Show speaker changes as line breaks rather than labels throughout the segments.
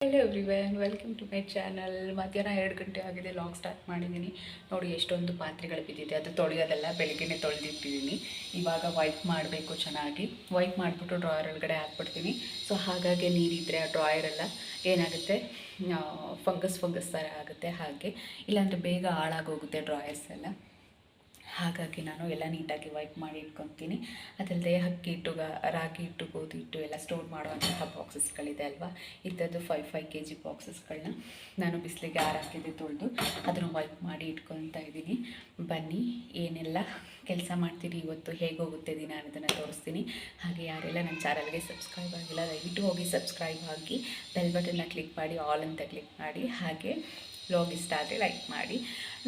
Hello everyone, welcome to my channel. ಮಧ್ಯಾಹ್ನ 2 ಗಂಟೆ ಆಗಿದೆ, ಲಾಗ್ ಸ್ಟಾರ್ಟ್ ಮಾಡಿದ್ದೀನಿ. ನೋಡಿ ಎಷ್ಟೊಂದು ಪಾತ್ರೆಗಳು ಬಿದ್ದಿದೆ, ಅದು ತೊಳೆಯೋದೆಲ್ಲ ಬೆಳಗ್ಗೆನೇ ತೊಳೆದಿಟ್ಟಿದ್ದೀನಿ. ಇವಾಗ ವೈಪ್ ಮಾಡಬೇಕು, ಚೆನ್ನಾಗಿ ವೈಪ್ ಮಾಡಿಬಿಟ್ಟು ಡ್ರಾಯರ್ ಒಳಗಡೆ ಹಾಕ್ಬಿಡ್ತೀನಿ. ಸೊ ಹಾಗಾಗಿ ನೀರಿದ್ದರೆ ಆ ಡ್ರಾಯರೆಲ್ಲ ಏನಾಗುತ್ತೆ, ಫಂಗಸ್ ಥರ ಆಗುತ್ತೆ. ಹಾಗೆ ಇಲ್ಲಾಂದರೆ ಬೇಗ ಹಾಳಾಗೋಗುತ್ತೆ ಡ್ರಾಯರ್ಸ್ ಎಲ್ಲ. ಹಾಗಾಗಿ ನಾನು ಎಲ್ಲ ನೀಟಾಗಿ ವೈಪ್ ಮಾಡಿ ಇಟ್ಕೊತೀನಿ. ಅದಲ್ಲದೆ ಅಕ್ಕಿ ಹಿಟ್ಟು, ರಾಗಿ ಹಿಟ್ಟು, ಗೋಧಿ ಹಿಟ್ಟು ಎಲ್ಲ ಸ್ಟೋರ್ ಮಾಡುವಂತಹ ಬಾಕ್ಸಸ್ಗಳಿದೆ ಅಲ್ವಾ, ಇಂಥದ್ದು 5 kg ಬಾಕ್ಸಸ್ಗಳನ್ನ ನಾನು ಬಿಸಿಲಿಗೆ ಹಾಕಿದ್ದೆ, ತೊಳೆದು ಅದನ್ನು ವೈಪ್ ಮಾಡಿ ಇಟ್ಕೊತಾ ಇದ್ದೀನಿ. ಬನ್ನಿ ಏನೆಲ್ಲ ಕೆಲಸ ಮಾಡ್ತೀನಿ ಇವತ್ತು, ಹೇಗೆ ಹೋಗುತ್ತೆ ದಿನ ಅನ್ನೋದನ್ನು ತೋರಿಸ್ತೀನಿ. ಹಾಗೆ ಯಾರೆಲ್ಲ ನನ್ನ ಚಾನಲ್ಗೆ ಸಬ್ಸ್ಕ್ರೈಬ್ ಆಗಿಲ್ಲ, ದಯವಿಟ್ಟು ಹೋಗಿ ಸಬ್ಸ್ಕ್ರೈಬ್ ಆಗಿ ಬೆಲ್ ಬಟನ್ನ ಕ್ಲಿಕ್ ಮಾಡಿ, ಆಲ್ ಅಂತ ಕ್ಲಿಕ್ ಮಾಡಿ. ಹಾಗೆ ವ್ಲಾಗ್ ಇಷ್ಟ ಆದರೆ ಲೈಕ್ ಮಾಡಿ.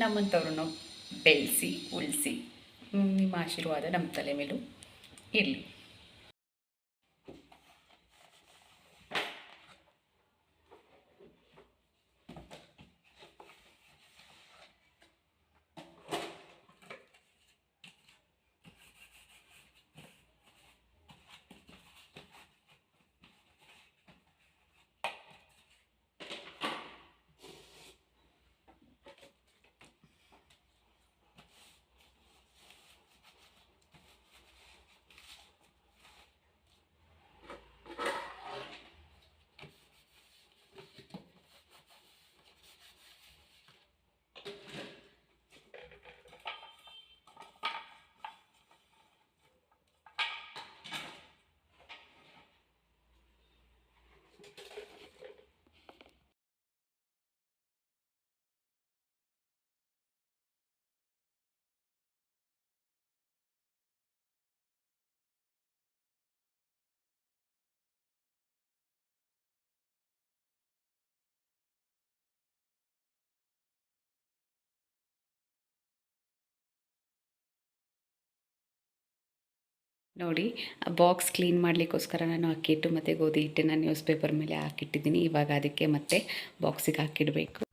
ನಮ್ಮಂಥವ್ರನ್ನು ಬೆಳೆಸಿ ಉಳಿಸಿ ನಿಮ್ಮ ಆಶೀರ್ವಾದ ನಮ್ಮ ತಲೆ ಮೇಲೂ ಇರಲಿ. ನೋಡಿ, ಬಾಕ್ಸ್ ಕ್ಲೀನ್ ಮಾಡಲಿಕ್ಕೋಸ್ಕರ ನಾನು ಅಕ್ಕಿ ಹಿಟ್ಟು ಮತ್ತು ಗೋಧಿ ಹಿಟ್ಟನ್ನು ನ್ಯೂಸ್ ಪೇಪರ್ ಮೇಲೆ ಹಾಕಿಟ್ಟಿದ್ದೀನಿ. ಇವಾಗ ಅದಕ್ಕೆ ಮತ್ತೆ ಬಾಕ್ಸಿಗೆ ಹಾಕಿಡಬೇಕು.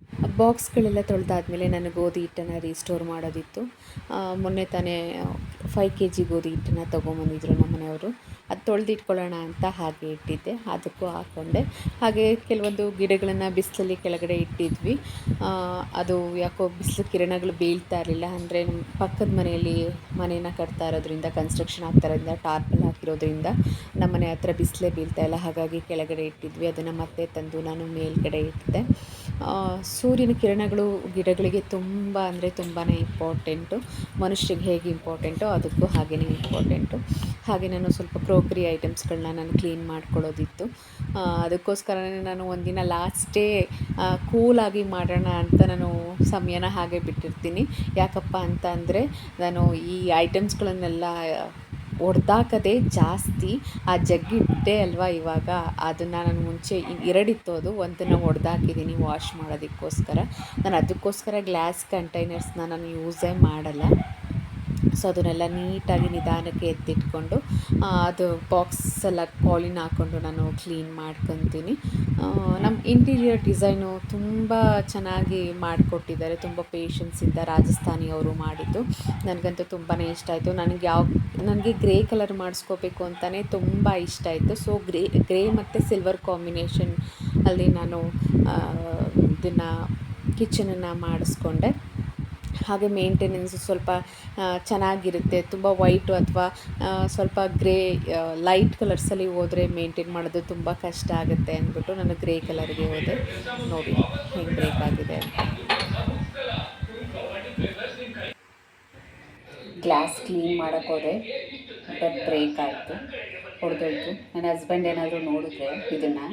ಬಾಕ್ಸ್ಗಳೆಲ್ಲ ತೊಳೆದಾದ್ಮೇಲೆ ನಾನು ಗೋಧಿ ಹಿಟ್ಟನ್ನು ರೀಸ್ಟೋರ್ ಮಾಡೋದಿತ್ತು. ಮೊನ್ನೆ ತಾನೇ 5 kg ಗೋಧಿ ಹಿಟ್ಟನ್ನು ತೊಗೊಂಬಂದಿದ್ರು ನಮ್ಮ ಮನೆಯವರು. ಅದು ತೊಳೆದಿಟ್ಕೊಳ್ಳೋಣ ಅಂತ ಹಾಗೆ ಇಟ್ಟಿದ್ದೆ, ಅದಕ್ಕೂ ಹಾಕ್ಕೊಂಡೆ. ಹಾಗೆ ಕೆಲವೊಂದು ಗಿಡಗಳನ್ನು ಬಿಸಿಲಲ್ಲಿ ಕೆಳಗಡೆ ಇಟ್ಟಿದ್ವಿ. ಅದು ಯಾಕೋ ಬಿಸಿಲು ಕಿರಣಗಳು ಬೀಳ್ತಾ ಇರಲಿಲ್ಲ. ಅಂದರೆ ನಮ್ಮ ಪಕ್ಕದ ಮನೆಯಲ್ಲಿ ಮನೇನ ಕಟ್ತಾ ಇರೋದ್ರಿಂದ, ಕನ್ಸ್ಟ್ರಕ್ಷನ್ ಆಗ್ತಾ ಇರೋದ್ರಿಂದ, ಟಾರ್ಪಲ್ ಹಾಕಿರೋದ್ರಿಂದ ನಮ್ಮ ಮನೆ ಹತ್ರ ಬಿಸಿಲೇ ಬೀಳ್ತಾ ಇಲ್ಲ. ಹಾಗಾಗಿ ಕೆಳಗಡೆ ಇಟ್ಟಿದ್ವಿ. ಅದನ್ನು ಮತ್ತೆ ತಂದು ನಾನು ಮೇಲ್ಗಡೆ ಇಟ್ಟಿದ್ದೆ. ಸೂರ್ಯನ ಕಿರಣಗಳು ಗಿಡಗಳಿಗೆ ತುಂಬ ಅಂದರೆ ತುಂಬಾ ಇಂಪಾರ್ಟೆಂಟು. ಮನುಷ್ಯರಿಗೆ ಹೇಗೆ ಇಂಪಾರ್ಟೆಂಟು ಅದಕ್ಕೂ ಹಾಗೇ ಇಂಪಾರ್ಟೆಂಟು. ಹಾಗೆ ನಾನು ಸ್ವಲ್ಪ ಕ್ರೋಕರಿ ಐಟಮ್ಸ್ಗಳನ್ನ ನಾನು ಕ್ಲೀನ್ ಮಾಡ್ಕೊಳ್ಳೋದಿತ್ತು. ಅದಕ್ಕೋಸ್ಕರನೇ ನಾನು ಒಂದಿನ ಲಾಸ್ಟ್ ಡೇ ಕೂಲಾಗಿ ಮಾಡೋಣ ಅಂತ ನಾನು ಸಮಯನ ಹಾಗೆ ಬಿಟ್ಟಿರ್ತೀನಿ. ಯಾಕಪ್ಪ ಅಂತ ಅಂದರೆ, ನಾನು ಈ ಐಟಮ್ಸ್ಗಳನ್ನೆಲ್ಲ ಹೊಡೆದಾಕದೆ ಜಾಸ್ತಿ. ಆ ಜಗ್ಗಿಟ್ಟೆ ಅಲ್ವಾ ಇವಾಗ, ಅದನ್ನು ನಾನು ಮುಂಚೆ 2 ಇತ್ತು, ಅದು ಒಂದನ್ನು ಹೊಡೆದಾಕಿದ್ದೀನಿ ವಾಶ್ ಮಾಡೋದಕ್ಕೋಸ್ಕರ. ನಾನು ಅದಕ್ಕೋಸ್ಕರ ಗ್ಲಾಸ್ ಕಂಟೈನರ್ಸ್ನ ನಾನು ಯೂಸೇ ಮಾಡಲ್ಲ. ಸೊ ಅದನ್ನೆಲ್ಲ ನೀಟಾಗಿ ನಿಧಾನಕ್ಕೆ ಎತ್ತಿಟ್ಕೊಂಡು ಅದು ಬಾಕ್ಸೆಲ್ಲ ಕಾಲಿನ್ ಹಾಕ್ಕೊಂಡು ನಾನು ಕ್ಲೀನ್ ಮಾಡ್ಕೊತೀನಿ. ನಮ್ಮ ಇಂಟೀರಿಯರ್ ಡಿಸೈನು ತುಂಬ ಚೆನ್ನಾಗಿ ಮಾಡಿಕೊಟ್ಟಿದ್ದಾರೆ. ತುಂಬ ಪೇಷನ್ಸಿಂದ ರಾಜಸ್ಥಾನಿಯವರು ಮಾಡಿದ್ದು. ನನಗಂತೂ ತುಂಬಾ ಇಷ್ಟ ಆಯಿತು. ನನಗೆ ಗ್ರೇ ಕಲರ್ ಮಾಡಿಸ್ಕೋಬೇಕು ಅಂತಲೇ ತುಂಬ ಇಷ್ಟ ಆಯಿತು. ಸೊ ಗ್ರೇ ಮತ್ತು ಸಿಲ್ವರ್ ಕಾಂಬಿನೇಷನ್ ಅಲ್ಲಿ ನಾನು ಇದನ್ನು ಕಿಚನನ್ನು ಮಾಡಿಸ್ಕೊಂಡೆ. ಹಾಗೆ ಮೇಂಟೆನೆನ್ಸು ಸ್ವಲ್ಪ ಚೆನ್ನಾಗಿರುತ್ತೆ. ತುಂಬ ವೈಟು ಅಥವಾ ಸ್ವಲ್ಪ ಗ್ರೇ ಲೈಟ್ ಕಲರ್ಸಲ್ಲಿ ಹೋದರೆ ಮೇಂಟೈನ್ ಮಾಡೋದು ತುಂಬ ಕಷ್ಟ ಆಗುತ್ತೆ ಅಂದ್ಬಿಟ್ಟು ನಾನು ಗ್ರೇ ಕಲರ್ಗೆ ಹೋದೆ. ನೋಡಿ ಹೆಂಗೆ ಬ್ರೇಕ್ ಆಗಿದೆ ಅಂತ. ಗ್ಲಾಸ್ ಕ್ಲೀನ್ ಮಾಡೋಕ್ಕೆ ಹೋದೆ, ಬಟ್ ಬ್ರೇಕ್ ಆಯಿತು, ಹೊಡೆದೋಯ್ತು. ನನ್ನ ಹಸ್ಬೆಂಡ್ ಏನಾದರೂ ನೋಡಿದ್ರೆ ಇದನ್ನು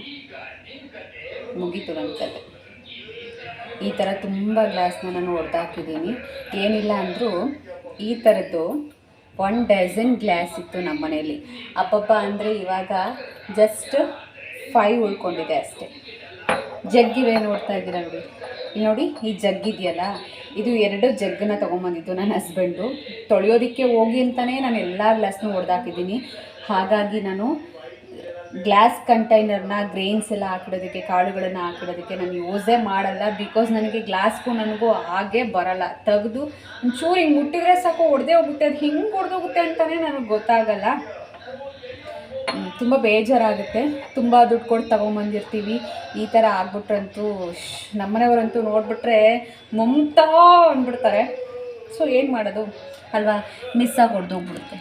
ಮುಗೀತು ನನ್ನ ಕತೆ. ಈ ಥರ ತುಂಬ ಗ್ಲಾಸ್ನ ನಾನು ಹೊಡೆದಾಕಿದ್ದೀನಿ. ಏನಿಲ್ಲ ಅಂದರೂ ಈ ಥರದ್ದು 1 ಡಜನ್ ಗ್ಲಾಸ್ ಇತ್ತು ನಮ್ಮ ಮನೆಯಲ್ಲಿ. ಅಪ್ಪಪ್ಪ ಅಂದರೆ ಇವಾಗ ಜಸ್ಟ್ 5 ಉಳ್ಕೊಂಡಿದೆ ಅಷ್ಟೇ. ಜಗ್ಗಿವೆ ನೋಡ್ತಾ ಇದ್ದೀರ ನೋಡಿ. ಇಲ್ಲಿ ನೋಡಿ, ಈ ಜಗ್ಗಿದೆಯಲ್ಲ, ಇದು 2 ಜಗ್ಗನ್ನ ತೊಗೊಂಬಂದಿದ್ದು ನನ್ನ ಹಸ್ಬೆಂಡು. ತೊಳೆಯೋದಕ್ಕೆ ಹೋಗಿ ಅಂತಲೇ ನಾನು ಎಲ್ಲ ಗ್ಲಾಸ್ನೂ ಹೊಡೆದಾಕಿದ್ದೀನಿ. ಹಾಗಾಗಿ ನಾನು ಗ್ಲಾಸ್ ಕಂಟೈನರ್ನ ಗ್ರೇನ್ಸ್ ಎಲ್ಲ ಹಾಕಿಡೋದಕ್ಕೆ, ಕಾಳುಗಳನ್ನು ಹಾಕಿಡೋದಕ್ಕೆ ನಾನು ಯೂಸೇ ಮಾಡಲ್ಲ. ಬಿಕಾಸ್ ನನಗೆ ಗ್ಲಾಸ್ಗೂ ನನಗೂ ಹಾಗೆ ಬರಲ್ಲ. ತೆಗೆದು ಒಂಚೂರು ಹಿಂಗೆ ಮುಟ್ಟಿದ್ರೆ ಸಾಕು ಹೊಡೆದೇ ಹೋಗುತ್ತೆ. ಅದು ಹಿಂಗೆ ಹೊಡೆದೋಗುತ್ತೆ ಅಂತಲೇ ನನಗೆ ಗೊತ್ತಾಗಲ್ಲ. ತುಂಬ ಬೇಜಾರಾಗುತ್ತೆ. ತುಂಬ ದುಡ್ಡು ಕೊಟ್ಟು ತೊಗೊಂಬಂದಿರ್ತೀವಿ, ಈ ಥರ ಆಗ್ಬಿಟ್ರಂತೂ ನಮ್ಮನೆಯವರಂತೂ ನೋಡಿಬಿಟ್ರೆ ಮಮತಾ ಅಂದ್ಬಿಡ್ತಾರೆ. ಸೊ ಏನು ಮಾಡೋದು ಅಲ್ವಾ, ಮಿಸ್ ಆಗಿ ಹೊಡೆದೋಗ್ಬಿಡುತ್ತೆ.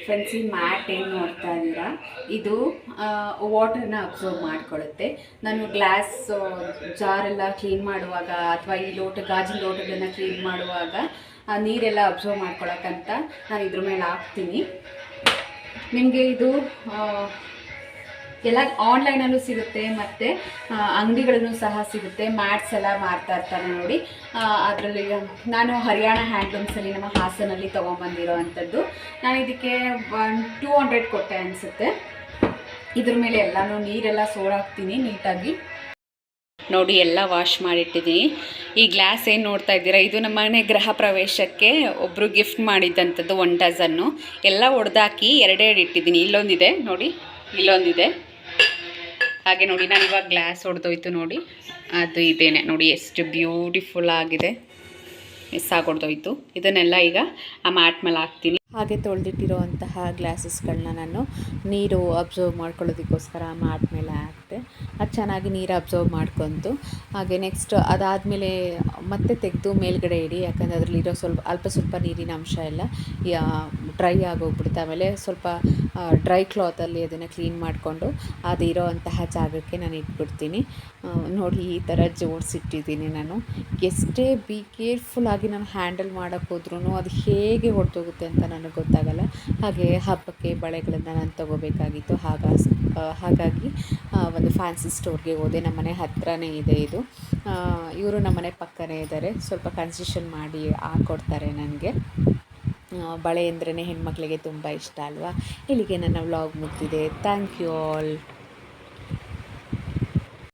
ಫ್ರೆಂಡ್ಸ್, ಈ ಮ್ಯಾಟ್ ಏನು ನೋಡ್ತಾ ಇದ್ದೀರಾ, ಇದು ವಾಟರ್ನ ಅಬ್ಸರ್ವ್ ಮಾಡ್ಕೊಳ್ಳುತ್ತೆ. ನಾನು ಗ್ಲಾಸ್ ಜಾರೆಲ್ಲ ಕ್ಲೀನ್ ಮಾಡುವಾಗ ಅಥವಾ ಈ ಗಾಜಿನ ಲೋಟಗಳನ್ನು ಕ್ಲೀನ್ ಮಾಡುವಾಗ ನೀರೆಲ್ಲ ಅಬ್ಸರ್ವ್ ಮಾಡ್ಕೊಳಕ್ಕಂತ ನಾನು ಇದ್ರ ಮೇಲೆ ಹಾಕ್ತೀನಿ. ನಿಮಗೆ ಇದು ಎಲ್ಲ ಆನ್ಲೈನಲ್ಲೂ ಸಿಗುತ್ತೆ ಮತ್ತು ಅಂಗಡಿಗಳಲ್ಲೂ ಸಹ ಸಿಗುತ್ತೆ. ಮ್ಯಾಟ್ಸ್ ಎಲ್ಲ ಮಾರ್ತಾ ಇರ್ತಾರೆ ನೋಡಿ. ಅದರಲ್ಲಿ ನಾನು ಹರಿಯಾಣ ಹ್ಯಾಂಡ್ಲೂಮ್ಸಲ್ಲಿ ನಮ್ಮ ಹಾಸನಲ್ಲಿ ತೊಗೊಂಬಂದಿರೋ ಅಂಥದ್ದು. ನಾನು ಇದಕ್ಕೆ 200 ಕೊಟ್ಟೆ ಅನಿಸುತ್ತೆ. ಇದ್ರ ಮೇಲೆ ಎಲ್ಲನೂ ನೀರೆಲ್ಲ ಸೋಡಾಕ್ತೀನಿ ನೀಟಾಗಿ. ನೋಡಿ, ಎಲ್ಲ ವಾಶ್ ಮಾಡಿಟ್ಟಿದ್ದೀನಿ. ಈ ಗ್ಲಾಸ್ ಏನು ನೋಡ್ತಾ ಇದ್ದೀರಾ, ಇದು ನಮ್ಮ ಮನೆ ಗೃಹ ಪ್ರವೇಶಕ್ಕೆ ಒಬ್ಬರು ಗಿಫ್ಟ್ ಮಾಡಿದ್ದಂಥದ್ದು 1 ಡಜನ್ನು. ಎಲ್ಲ ಒಡೆದಾಕಿ 2 ಇಟ್ಟಿದ್ದೀನಿ. ಇಲ್ಲೊಂದಿದೆ ನೋಡಿ, ಇಲ್ಲೊಂದಿದೆ. ಹಾಗೆ ನೋಡಿ, ನಾನು ಇವಾಗ ಗ್ಲಾಸ್ ಹೊಡೆದೋಯ್ತು ನೋಡಿ, ಅದು ಇದೇನೆ ನೋಡಿ, ಎಷ್ಟು ಬ್ಯೂಟಿಫುಲ್ ಆಗಿದೆ. ಮಿಸ್ ಆಗೊಡ್ದೋಯ್ತು. ಇದನ್ನೆಲ್ಲ ಈಗ ಆ ಮ್ಯಾಟ್ ಮೇಲೆ ಹಾಕ್ತೀನಿ. ಹಾಗೆ ತೊಳೆದಿಟ್ಟಿರೋವಂತಹ ಗ್ಲಾಸಸ್ಗಳನ್ನ ನಾನು ನೀರು ಅಬ್ಸರ್ವ್ ಮಾಡ್ಕೊಳ್ಳೋದಕ್ಕೋಸ್ಕರ ಮ್ಯಾಟ್ ಮೇಲೆ ಹಾಕ್ತೆ. ಅದು ಚೆನ್ನಾಗಿ ನೀರು ಅಬ್ಸರ್ವ್ ಮಾಡ್ಕೊತು. ಹಾಗೆ ನೆಕ್ಸ್ಟ್ ಅದಾದಮೇಲೆ ಮತ್ತೆ ತೆಗೆದು ಮೇಲ್ಗಡೆ ಇಡಿ, ಯಾಕಂದರೆ ಅದರಲ್ಲಿರೋ ಸ್ವಲ್ಪ ನೀರಿನ ಅಂಶ ಎಲ್ಲ ಡ್ರೈ ಆಗೋಗ್ಬಿಡುತ್ತೆ. ಆಮೇಲೆ ಸ್ವಲ್ಪ ಡ್ರೈ ಕ್ಲಾತಲ್ಲಿ ಅದನ್ನು ಕ್ಲೀನ್ ಮಾಡಿಕೊಂಡು ಅದು ಇರೋವಂತಹ ಜಾಗಕ್ಕೆ ನಾನು ಇಟ್ಬಿಡ್ತೀನಿ. ನೋಡಿ, ಈ ಥರ ಜೋಡಿಸಿಟ್ಟಿದ್ದೀನಿ ನಾನು. ಎಷ್ಟೇ ಬಿ ಕೇರ್ಫುಲ್ಲಾಗಿ ನಾನು ಹ್ಯಾಂಡಲ್ ಮಾಡೋಕ್ಕೆ ಹೋದ್ರೂ ಅದು ಹೇಗೆ ಹೊರಟೋಗುತ್ತೆ ಅಂತ ನನಗೆ ಗೊತ್ತಾಗಲ್ಲ. ಹಾಗೆ ಹಬ್ಬಕ್ಕೆ ಬಳೆಗಳನ್ನು ನಾನು ತೊಗೋಬೇಕಾಗಿತ್ತು. ಹಾಗಾಗಿ ಒಂದು ಫ್ಯಾನ್ಸಿ ಸ್ಟೋರ್ಗೆ ಹೋದೆ. ನಮ್ಮನೆ ಹತ್ರನೇ ಇದೆ ಇದು. ಇವರು ನಮ್ಮನೆ ಪಕ್ಕನೇ ಇದ್ದಾರೆ. ಸ್ವಲ್ಪ ಕನ್ಸೆಷನ್ ಮಾಡಿ ಹಾಕ್ಕೊಡ್ತಾರೆ ನನಗೆ. ಬಳೆ ಅಂದ್ರೇ ಹೆಣ್ಮಕ್ಳಿಗೆ ತುಂಬ ಇಷ್ಟ ಅಲ್ವಾ. ಇಲ್ಲಿಗೆ ನನ್ನ ವ್ಲಾಗ್ ಮುಗ್ದಿದೆ. Thank you all.